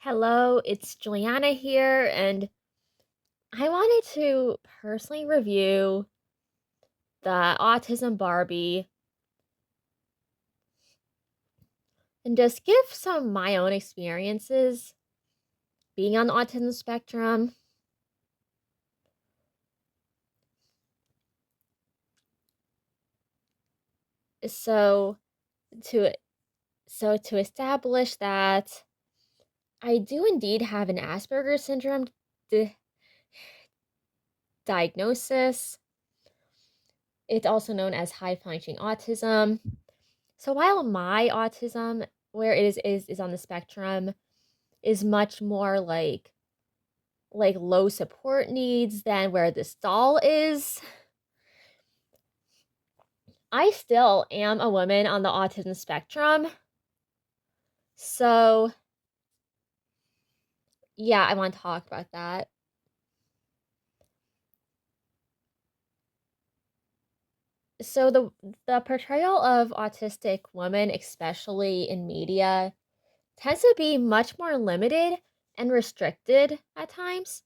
Hello, it's Juliana here, and I wanted to personally review the Autism Barbie and just give some of my own experiences being on the autism spectrum. So to to establish that I do indeed have an Asperger's syndrome di- diagnosis. It's also known as high functioning autism. So while my autism, where it is on the spectrum, is much more like low support needs than where this doll is. I still am a woman on the autism spectrum. So, yeah, I want to talk about that. So the portrayal of autistic women, especially in media, tends to be much more limited and restricted at times.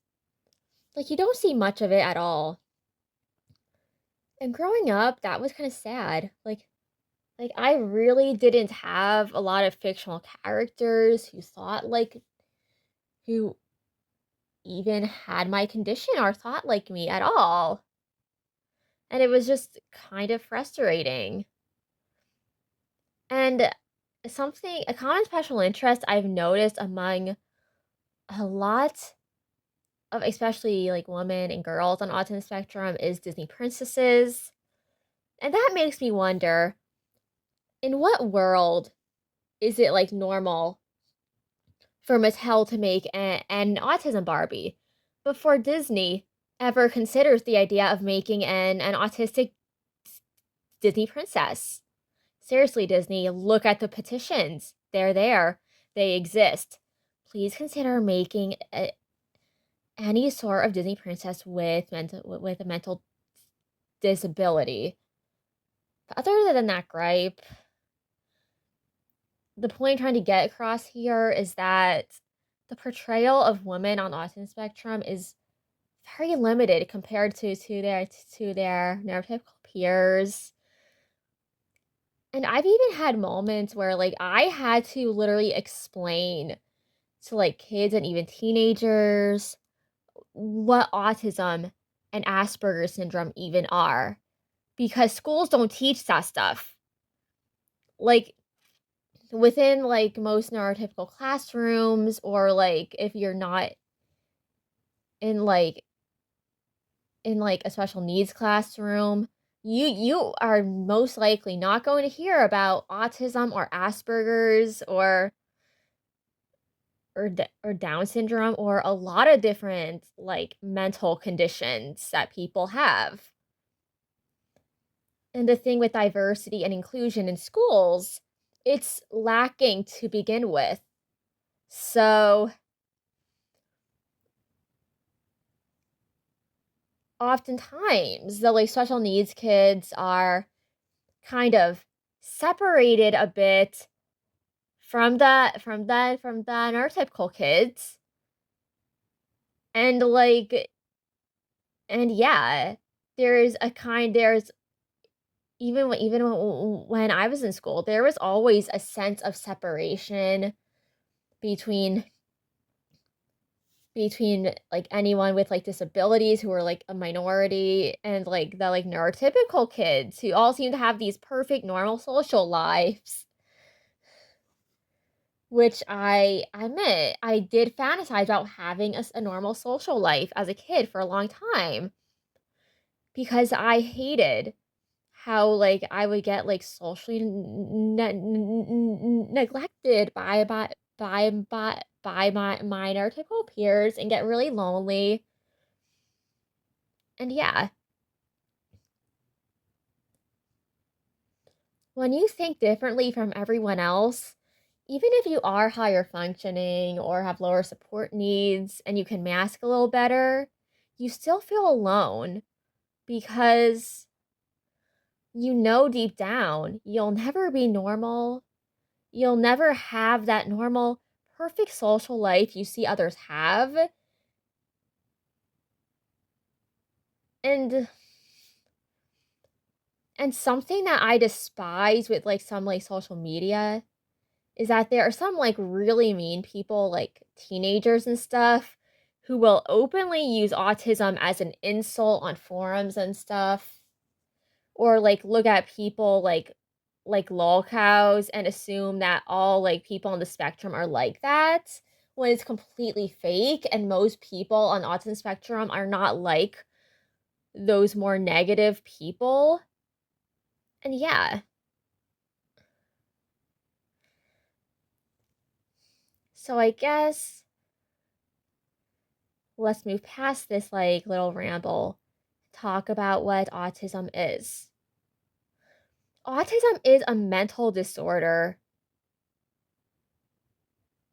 Like you don't see much of it at all. And growing up, that was kind of sad. Like I really didn't have a lot of fictional characters who even had my condition or thought like me at all. And it was just kind of frustrating. And a common special interest I've noticed among a lot of especially like women and girls on autism spectrum is Disney princesses. And that makes me wonder, in what world is it like normal for Mattel to make an autism Barbie before Disney ever considers the idea of making an autistic Disney princess? Seriously, Disney, look at the petitions. They're there. They exist. Please consider making any sort of Disney princess with a mental disability. But other than that gripe, the point I'm trying to get across here is that the portrayal of women on autism spectrum is very limited compared to their neurotypical peers. And I've even had moments where like I had to literally explain to like kids and even teenagers what autism and Asperger's syndrome even are because schools don't teach that stuff. Like within like most neurotypical classrooms or like if you're not in like a special needs classroom, you are most likely not going to hear about autism or Asperger's or Down syndrome or a lot of different like mental conditions that people have. And the thing with diversity and inclusion in schools, it's lacking to begin with. So oftentimes the like special needs kids are kind of separated a bit from the neurotypical kids. And like and yeah, there's even when I was in school, there was always a sense of separation between like anyone with like disabilities who were like a minority and like the like neurotypical kids who all seem to have these perfect normal social lives, which I admit I did fantasize about having a normal social life as a kid for a long time because I hated how like I would get like socially neglected by my neurotypical peers and get really lonely. And yeah, when you think differently from everyone else, even if you are higher functioning or have lower support needs and you can mask a little better, you still feel alone because you know deep down you'll never be normal. You'll never have that normal perfect social life you see others have. And something that I despise with, like, some, like, social media is that there are some, like, really mean people, like teenagers and stuff, who will openly use autism as an insult on forums and stuff, or, like, look at people like lol cows and assume that all, like, people on the spectrum are like that, when it's completely fake, and most people on autism spectrum are not like those more negative people. And yeah, so I guess let's move past this, like, little ramble, talk about what autism is. Autism is a mental disorder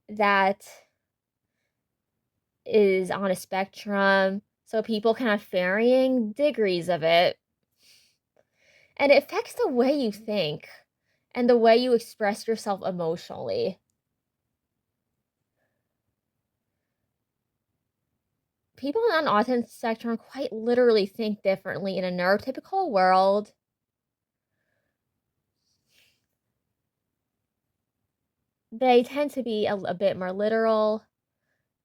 that is on a spectrum, so people can have varying degrees of it, and it affects the way you think and the way you express yourself emotionally. People on autism spectrum quite literally think differently in a neurotypical world. They tend to be a bit more literal,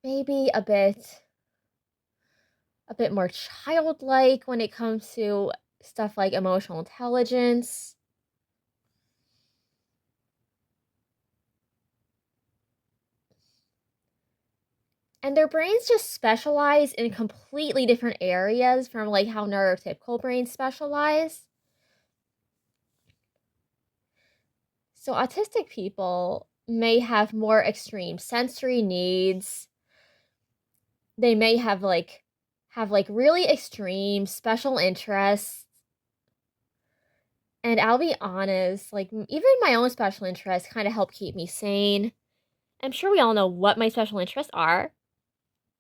maybe a bit more childlike when it comes to stuff like emotional intelligence. And their brains just specialize in completely different areas from, like, how neurotypical brains specialize. So autistic people may have more extreme sensory needs. They may have really extreme special interests. And I'll be honest, like, even my own special interests kind of help keep me sane. I'm sure we all know what my special interests are,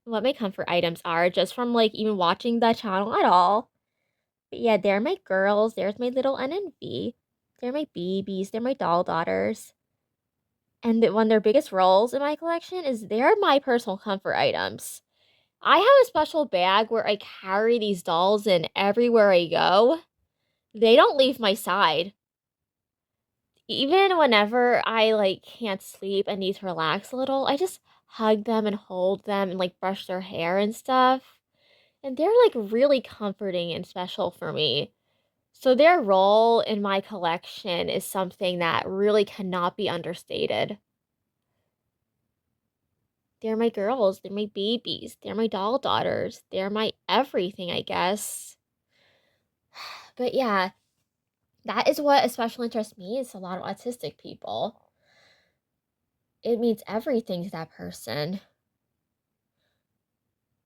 what my comfort items are, just from, like, even watching the channel at all. But yeah, they're my girls, there's my little NNV. They're my babies, they're my doll daughters. And one of their biggest roles in my collection is they're my personal comfort items. I have a special bag where I carry these dolls in everywhere I go. They don't leave my side. Even whenever I, like, can't sleep and need to relax a little, I just hug them and hold them and, like, brush their hair and stuff. And they're, like, really comforting and special for me. So their role in my collection is something that really cannot be understated. They're my girls, they're my babies, they're my doll daughters, they're my everything, I guess. But yeah, that is what a special interest means to a lot of autistic people. It means everything to that person.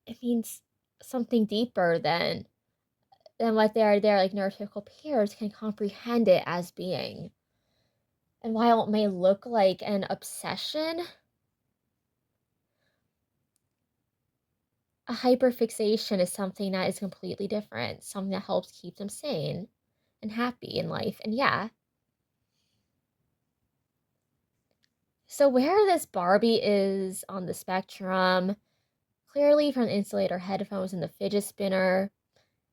It means something deeper than what their like neurotypical peers can comprehend it as being. And while it may look like an obsession, a hyperfixation is something that is completely different, something that helps keep them sane and happy in life. And yeah, so where this Barbie is on the spectrum, clearly from the insulator headphones and the fidget spinner,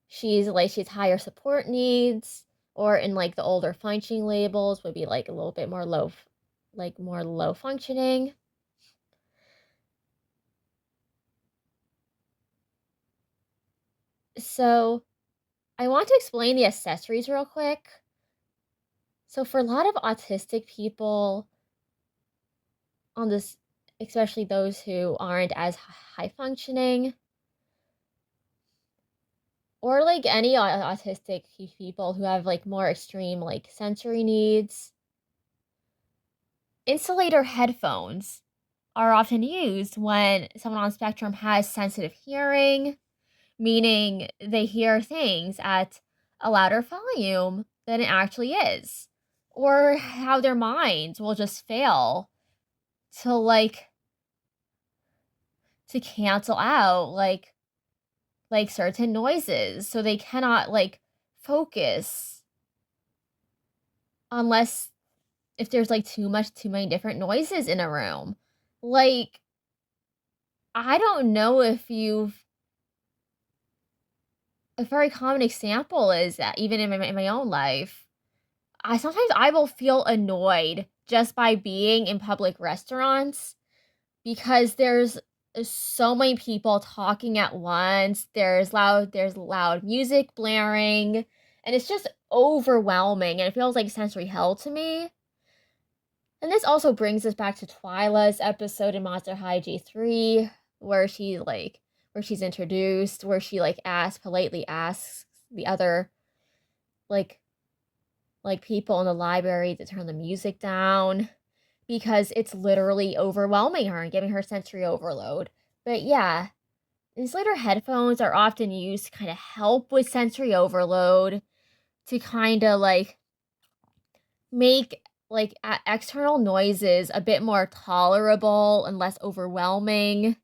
she's higher support needs, or in like the older functioning labels would be like a little bit more more low functioning. So I want to explain the accessories real quick. So for a lot of autistic people on this, especially those who aren't as high functioning, or like any autistic people who have like more extreme like sensory needs, insulator headphones are often used when someone on spectrum has sensitive hearing, meaning they hear things at a louder volume than it actually is, or how their minds will just fail to to cancel out like certain noises, so they cannot like focus unless if there's like too many different noises in a room. Like, I don't know if you've a very common example is that even in my own life, I will feel annoyed just by being in public restaurants because there's so many people talking at once. There's loud music blaring, and it's just overwhelming, and it feels like sensory hell to me. And this also brings us back to Twyla's episode in Monster High G3, where where she's introduced, where she politely asks the other like people in the library to turn the music down because it's literally overwhelming her and giving her sensory overload. But yeah, insulator headphones are often used to kind of help with sensory overload, to kind of make external noises a bit more tolerable and less overwhelming.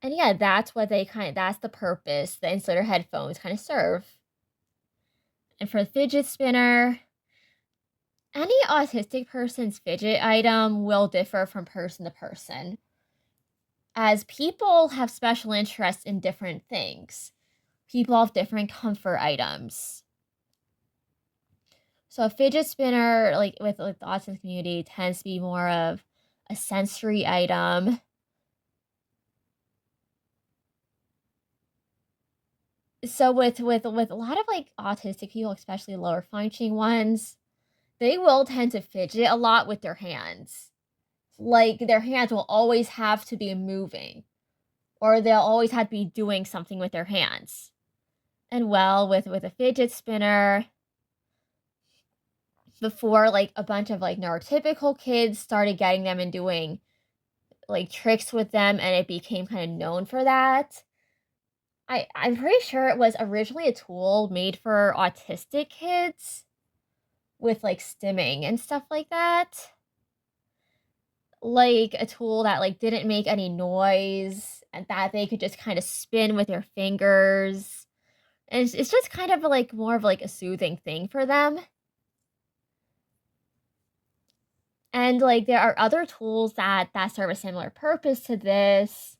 And yeah, that's the purpose the insulator headphones kind of serve. And for the fidget spinner, any autistic person's fidget item will differ from person to person, as people have special interests in different things. People have different comfort items. So a fidget spinner, with the autism community, tends to be more of a sensory item. So with a lot of autistic people, especially lower functioning ones, they will tend to fidget a lot with their hands. Like their hands will always have to be moving, or they'll always have to be doing something with their hands. And well, with a fidget spinner, before a bunch of neurotypical kids started getting them and doing tricks with them, and it became kind of known for that. I'm pretty sure it was originally a tool made for autistic kids with stimming and stuff like that. Like a tool that didn't make any noise and that they could just kind of spin with their fingers. And it's just kind of more of a soothing thing for them. And there are other tools that serve a similar purpose to this.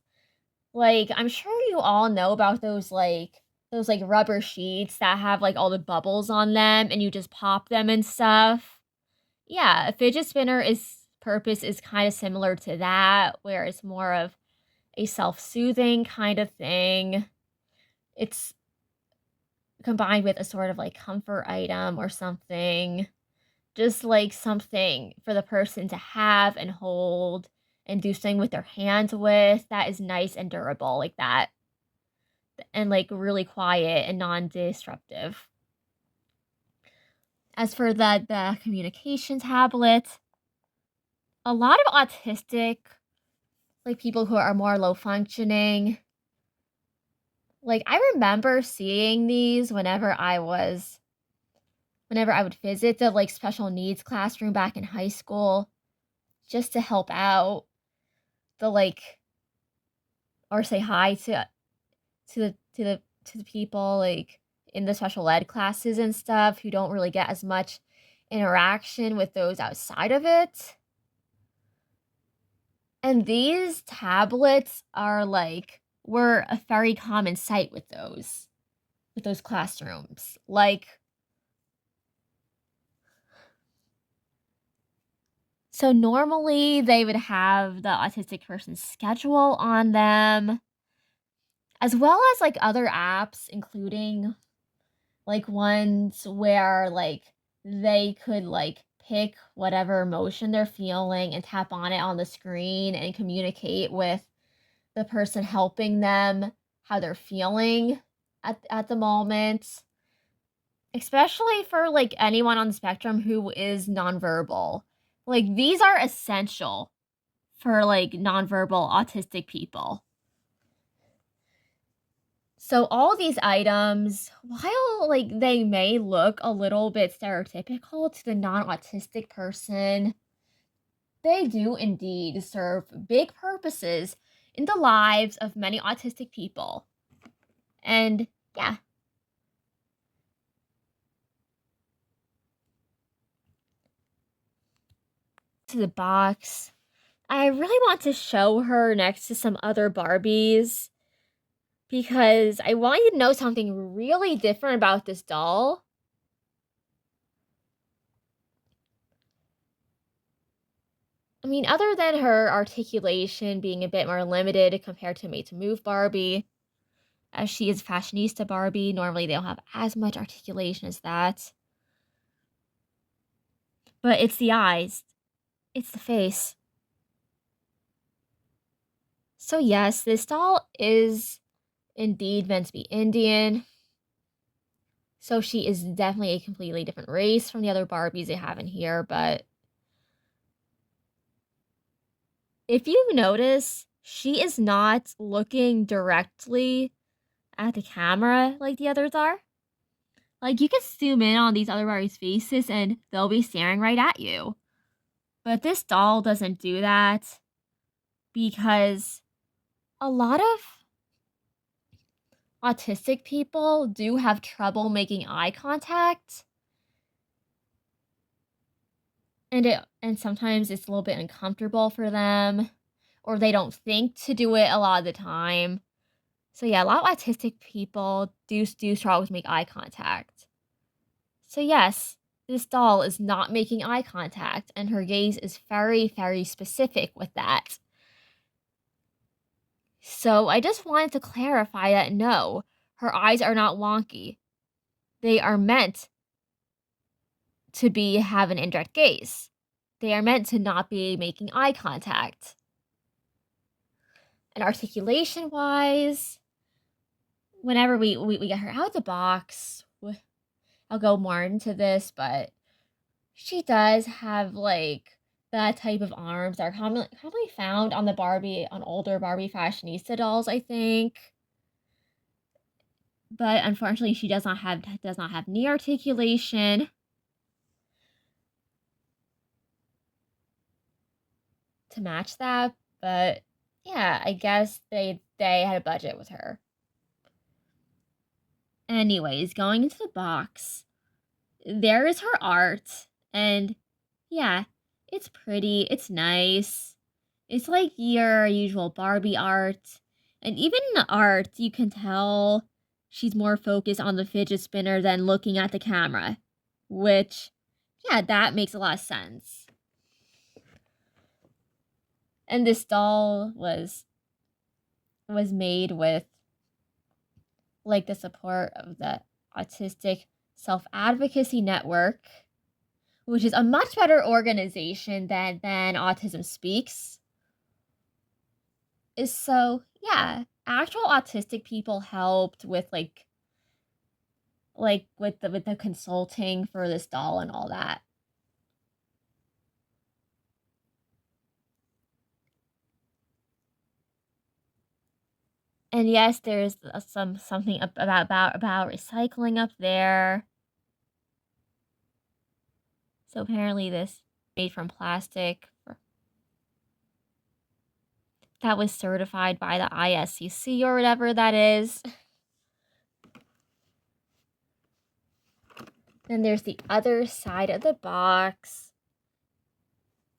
I'm sure you all know about those rubber sheets that have all the bubbles on them and you just pop them and stuff. Yeah, a fidget spinner is purpose is kind of similar to that, where it's more of a self-soothing kind of thing. It's combined with a sort of comfort item or something. Just something for the person to have and hold and do something with their hands with that is nice and durable like that. And really quiet and non-disruptive. As for the communication tablet, a lot of autistic people who are more low functioning, I remember seeing these whenever I would visit the special needs classroom back in high school, just to help out the or say hi to the people in the special ed classes and stuff who don't really get as much interaction with those outside of it. And these tablets are were a very common sight with those classrooms. So normally they would have the autistic person's schedule on them, as well as other apps, including ones where they could pick whatever emotion they're feeling and tap on it on the screen and communicate with the person helping them how they're feeling at the moment. Especially for anyone on the spectrum who is nonverbal. These are essential for nonverbal autistic people. So all these items, while they may look a little bit stereotypical to the non-autistic person, they do indeed serve big purposes in the lives of many autistic people. And yeah. to the box, I really want to show her next to some other Barbies because I want you to know something really different about this doll. I mean, other than her articulation being a bit more limited compared to Made to Move Barbie, as she is fashionista Barbie, normally they don't have as much articulation as that. But it's the eyes, it's the face. So yes, this doll is indeed meant to be Indian. So she is definitely a completely different race from the other Barbies they have in here, but if you notice, she is not looking directly at the camera like the others are. Like, you can zoom in on these other Barbies' faces and they'll be staring right at you. But this doll doesn't do that because a lot of autistic people do have trouble making eye contact. And sometimes it's a little bit uncomfortable for them, or they don't think to do it a lot of the time. So yeah, a lot of autistic people do struggle to make eye contact. So yes, this doll is not making eye contact, and her gaze is very, very specific with that. So I just wanted to clarify that no, her eyes are not wonky. They are meant to have an indirect gaze. They are meant to not be making eye contact. And articulation wise, whenever we get her out of the box, I'll go more into this, but she does have like that type of arms that are commonly found on older Barbie fashionista dolls, I think. But unfortunately, she does not have knee articulation to match that. But yeah, I guess they had a budget with her. Anyways, going into the box, there is her art, and yeah, it's pretty, it's nice. It's like your usual Barbie art. And even in the art, you can tell she's more focused on the fidget spinner than looking at the camera. Which, yeah, that makes a lot of sense. And this doll was made with like the support of the Autistic Self-Advocacy Network, which is a much better organization than Autism Speaks. So yeah, actual autistic people helped with like with the consulting for this doll and all that. And yes, there's something about recycling up there. So apparently this made from plastic that was certified by the ISCC or whatever that is. Then there's the other side of the box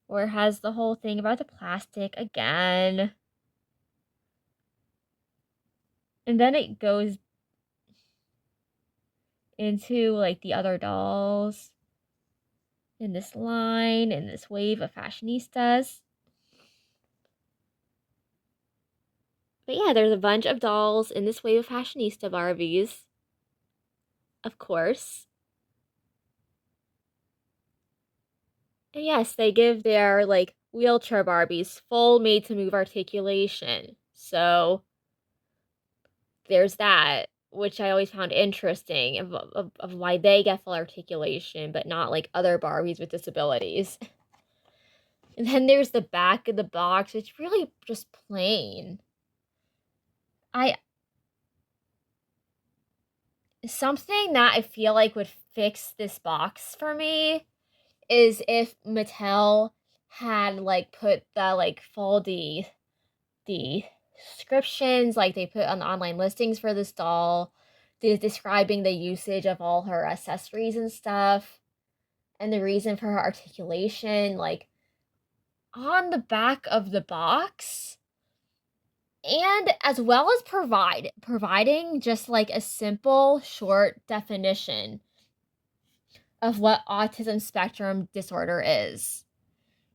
where it has the whole thing about the plastic again. And then it goes into like the other dolls in this line, in this wave of fashionistas. But yeah, there's a bunch of dolls in this wave of fashionista Barbies. Of course. And yes, they give their like wheelchair Barbies full made to move articulation. So there's that, which I always found interesting of why they get full articulation, but not like other Barbies with disabilities. And then there's the back of the box. It's really just plain. Something that I feel like would fix this box for me is if Mattel had like put the like full descriptions like they put on the online listings for this doll, describing the usage of all her accessories and stuff, and the reason for her articulation, like on the back of the box, and as well as providing just like a simple short definition of what autism spectrum disorder is.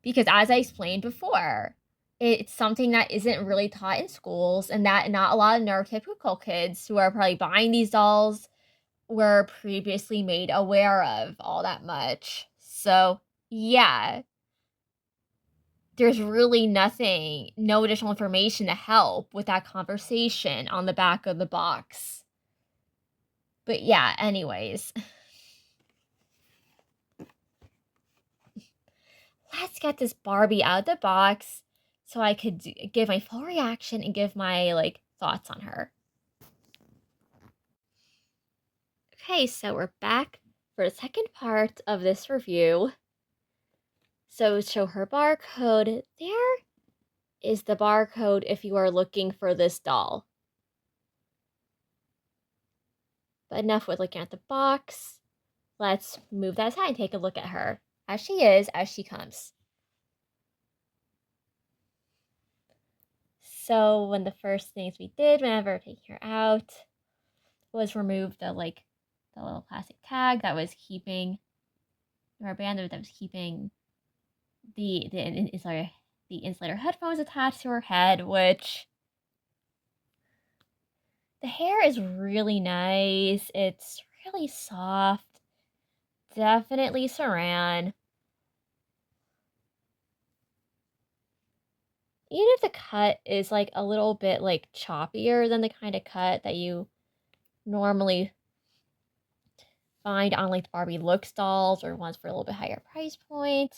Because as I explained before, it's something that isn't really taught in schools, and that not a lot of neurotypical kids who are probably buying these dolls were previously made aware of all that much. So, yeah, there's really no additional information to help with that conversation on the back of the box. But yeah, anyways, let's get this Barbie out of the box so I could give my full reaction and give my like thoughts on her. Okay, so we're back for the second part of this review. So show her barcode. There is the barcode if you are looking for this doll. But enough with looking at the box. Let's move that aside and take a look at her as she is, as she comes. So one of the first things we did whenever taking her out was remove the little plastic tag that was keeping, or band that was keeping the insulator headphones attached to her head, which the hair is really nice. It's really soft. Definitely Saran. Even if the cut is like a little bit like choppier than the kind of cut that you normally find on like the Barbie Looks dolls or ones for a little bit higher price point.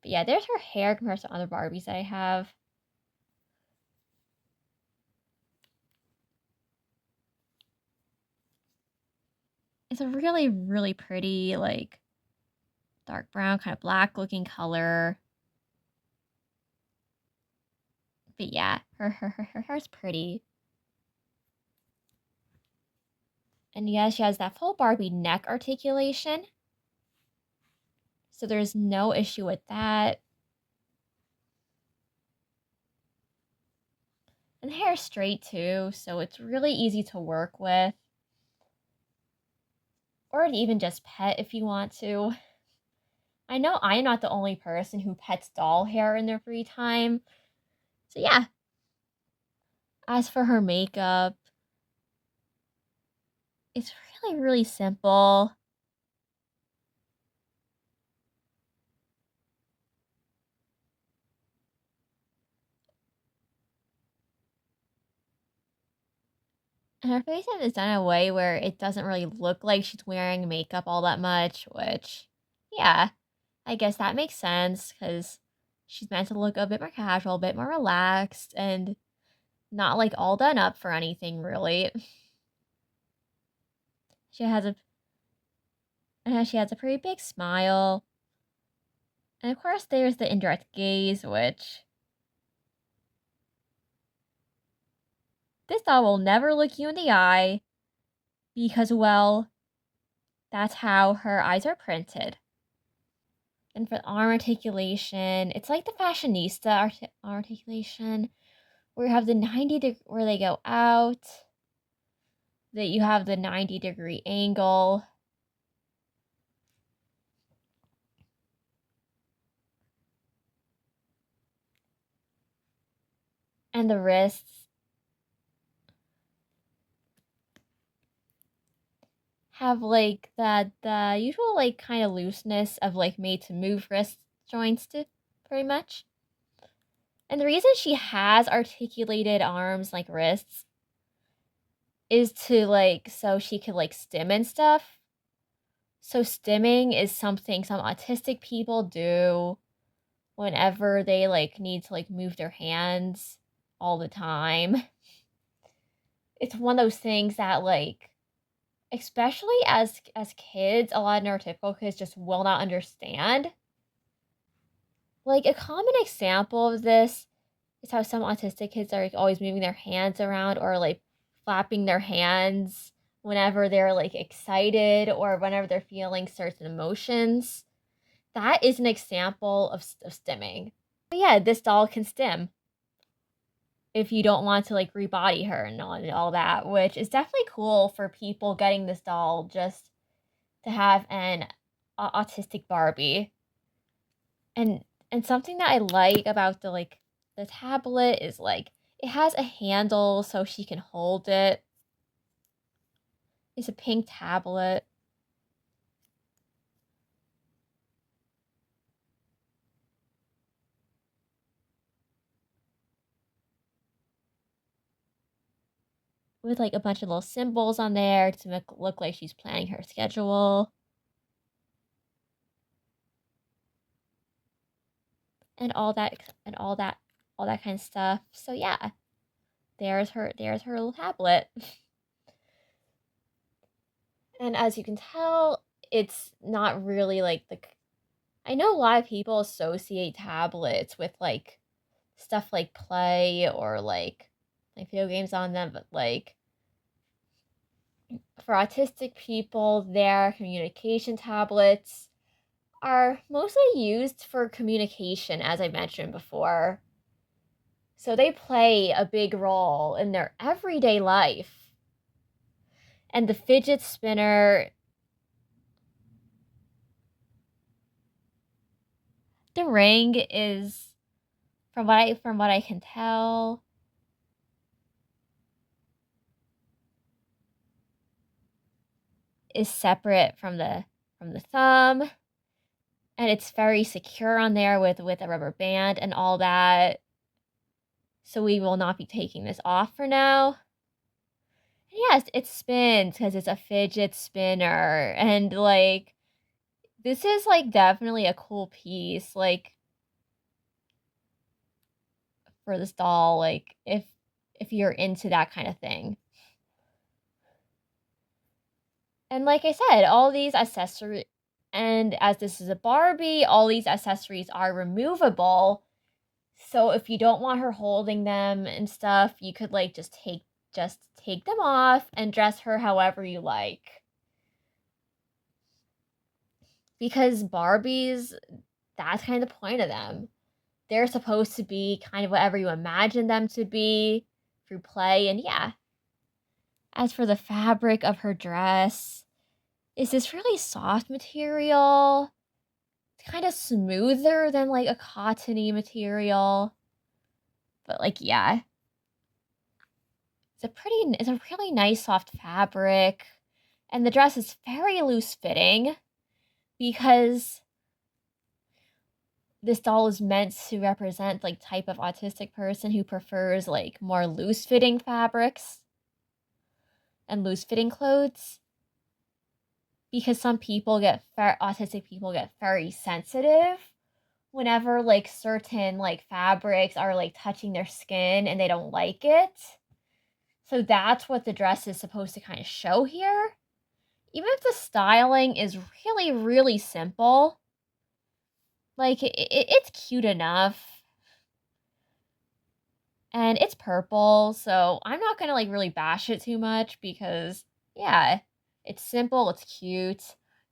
But yeah, there's her hair compared to other Barbies that I have. It's a really, really pretty, like, dark brown, kind of black looking color. But yeah, her hair's pretty. And yeah, she has that full Barbie neck articulation. So there's no issue with that. And the hair's straight too, so it's really easy to work with. Or to even just pet if you want to. I know I am not the only person who pets doll hair in their free time. So yeah. As for her makeup, it's really, really simple. And her face is done in a way where it doesn't really look like she's wearing makeup all that much, which, yeah, I guess that makes sense because she's meant to look a bit more casual, a bit more relaxed, and not like all done up for anything really. She has a she has a pretty big smile. And of course there's the indirect gaze, which this doll will never look you in the eye because, well, that's how her eyes are printed. And for the arm articulation, it's like the fashionista articulation, where you have the 90 where they go out, that you have the 90-degree angle. And the wrists have like the usual like kind of looseness of like made to move wrist joints to pretty much. And the reason she has articulated arms like wrists is to like so she can like stim and stuff. So stimming is something some autistic people do whenever they like need to like move their hands all the time. It's one of those things that like especially as kids, a lot of neurotypical kids just will not understand. Like a common example of this is how some autistic kids are like always moving their hands around or like flapping their hands whenever they're like excited or whenever they're feeling certain emotions. that is an example of stimming. But yeah, this doll can stim if you don't want to, like, rebody her and all that, which is definitely cool for people getting this doll just to have an autistic Barbie. And something that I like about the tablet is, like, it has a handle so she can hold it. It's a pink tablet. With, like, a bunch of little symbols on there to make it look like she's planning her schedule. And all that kind of stuff. So yeah, there's her little tablet. And as you can tell, it's not really like the I know a lot of people associate tablets with like stuff like play or like video games on them, but like for autistic people, their communication tablets are mostly used for communication, as I mentioned before. So they play a big role in their everyday life. And the fidget spinner, the ring is from what I can tell, is separate from the thumb, and it's very secure on there with a rubber band and all that. So we will not be taking this off for now. And yes, it spins because it's a fidget spinner, and like this is like definitely a cool piece. Like for this doll, like if you're into that kind of thing. And like I said, all these accessories, and as this is a Barbie, all these accessories are removable. So if you don't want her holding them and stuff, you could like just take them off and dress her however you like. Because Barbies, that's kind of the point of them. They're supposed to be kind of whatever you imagine them to be through play, and yeah. As for the fabric of her dress, is this really soft material? It's kind of smoother than like a cottony material. But like, yeah. It's a really nice soft fabric. And the dress is very loose fitting because this doll is meant to represent like type of autistic person who prefers like more loose fitting fabrics and loose fitting clothes. Because some people autistic people get very sensitive whenever like certain like fabrics are like touching their skin and they don't like it. So that's what the dress is supposed to kind of show here. Even if the styling is really, really simple, like it's cute enough. And it's purple, so I'm not gonna like really bash it too much because yeah, it's simple, it's cute.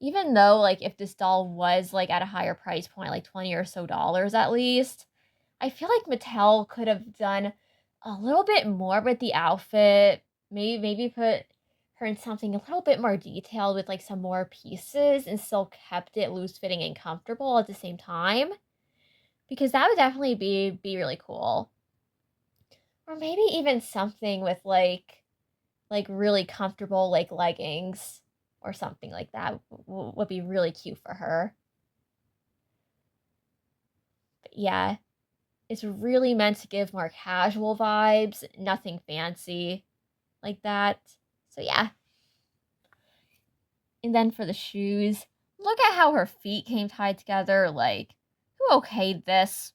Even though like if this doll was like at a higher price point, like 20 or so dollars at least, I feel like Mattel could have done a little bit more with the outfit. Maybe put her in something a little bit more detailed with like some more pieces and still kept it loose fitting and comfortable at the same time. Because that would definitely be really cool. Or maybe even something with like really comfortable like leggings or something like that would be really cute for her. But yeah, it's really meant to give more casual vibes, nothing fancy like that. So yeah. And then for the shoes, look at how her feet came tied together. Like, who okayed this?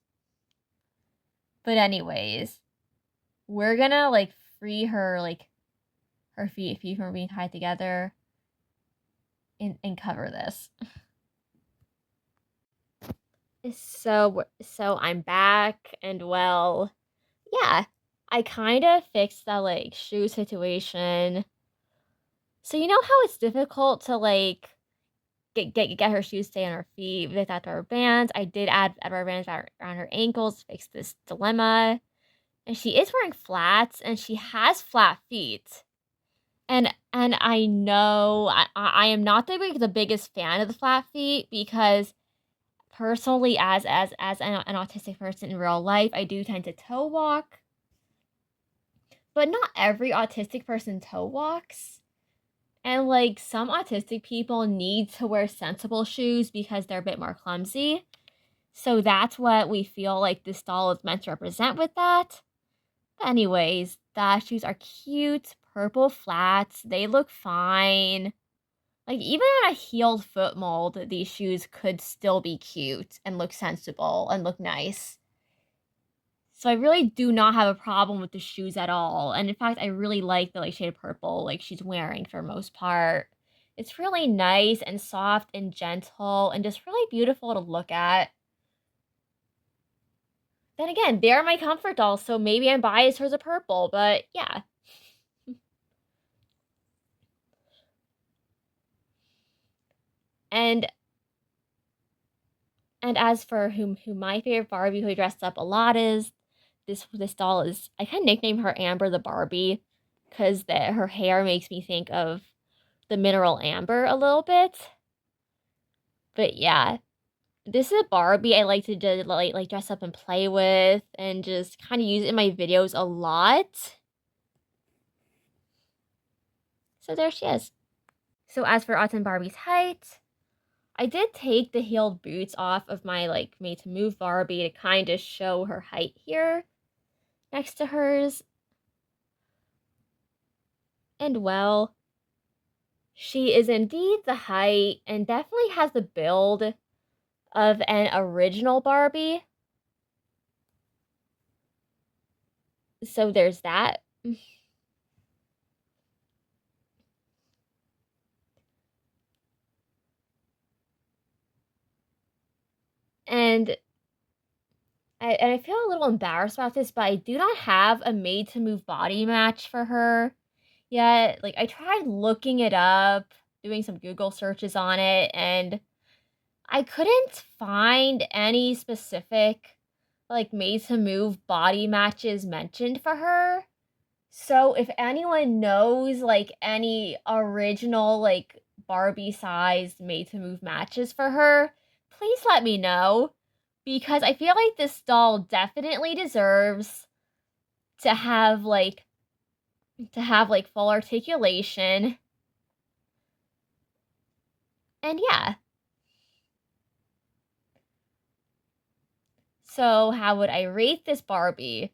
But anyways, we're gonna like free her like her feet from being tied together and cover this. So I'm back and well, yeah, I kind of fixed that like shoe situation. So you know how it's difficult to like get her shoes stay on her feet with that rubber bands. I did add rubber bands around her ankles to fix this dilemma. And she is wearing flats, and she has flat feet. And I know I am not the biggest fan of the flat feet because personally, as an autistic person in real life, I do tend to toe walk. But not every autistic person toe walks. And like some autistic people need to wear sensible shoes because they're a bit more clumsy. So that's what we feel like this doll is meant to represent with that. But anyways, the shoes are cute, purple flats. They look fine. Like even on a heeled foot mold, these shoes could still be cute and look sensible and look nice. So I really do not have a problem with the shoes at all. And in fact, I really like the like shade of purple like she's wearing for most part. It's really nice and soft and gentle and just really beautiful to look at. Then again, they're my comfort dolls, so maybe I'm biased towards the purple, but yeah. And as for who my favorite Barbie who I dressed up a lot is, this doll is, I kind of nicknamed her Amber the Barbie because her hair makes me think of the mineral amber a little bit. But yeah, this is a Barbie I like to just, like dress up and play with and just kind of use it in my videos a lot. So there she is. So as for Autumn Barbie's height, I did take the heeled boots off of my like made to move Barbie to kind of show her height here next to hers. And well, she is indeed the height and definitely has the build of an original Barbie. So there's that. And I feel a little embarrassed about this, but I do not have a made to move body match for her yet. Like I tried looking it up, doing some Google searches on it, and I couldn't find any specific like made to move body matches mentioned for her. So if anyone knows like any original like Barbie sized made to move matches for her, please let me know because I feel like this doll definitely deserves to have like full articulation. And yeah. So how would I rate this Barbie?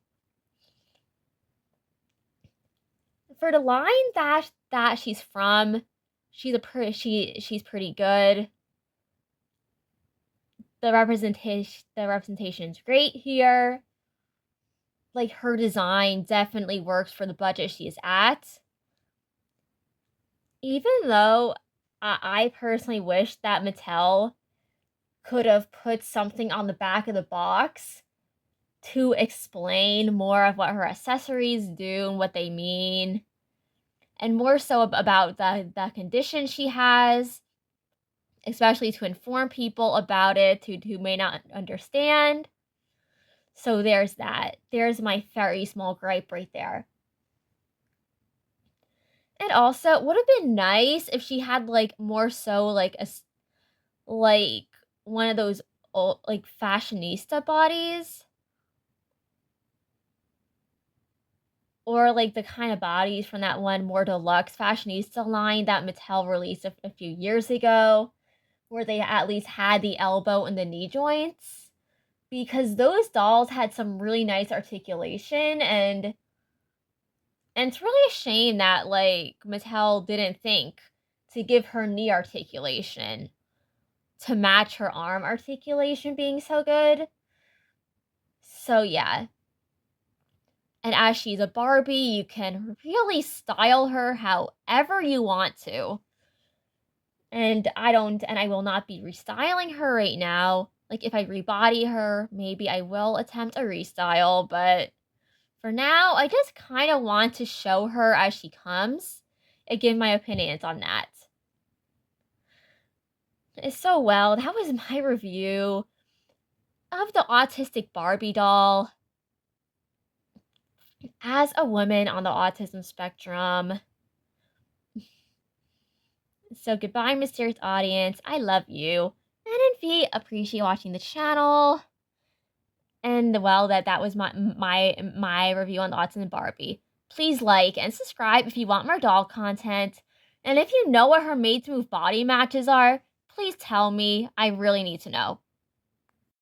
For the line that she's from, she's pretty good. The representation's great here. Like her design definitely works for the budget she is at. Even though I personally wish that Mattel could have put something on the back of the box to explain more of what her accessories do and what they mean, and more so about the condition she has, especially to inform people about it who may not understand. So there's that. There's my very small gripe right there. And also, it would have been nice if she had like more so like like one of those old like fashionista bodies, or like the kind of bodies from that one more deluxe fashionista line that Mattel released a few years ago, where they at least had the elbow and the knee joints, because those dolls had some really nice articulation, and it's really a shame that like Mattel didn't think to give her knee articulation to match her arm articulation being so good. So yeah. And as she's a Barbie, you can really style her however you want to. And I will not be restyling her right now. Like if I rebody her, maybe I will attempt a restyle, but for now, I just kind of want to show her as she comes and give my opinions on that. So, well, that was my review of the Autistic Barbie doll. As a woman on the autism spectrum, so goodbye, mysterious audience. I love you. And if you appreciate watching the channel, and well, that was my review on the Autism Barbie. Please like and subscribe if you want more doll content. And if you know what her made to move body matches are, please tell me. I really need to know.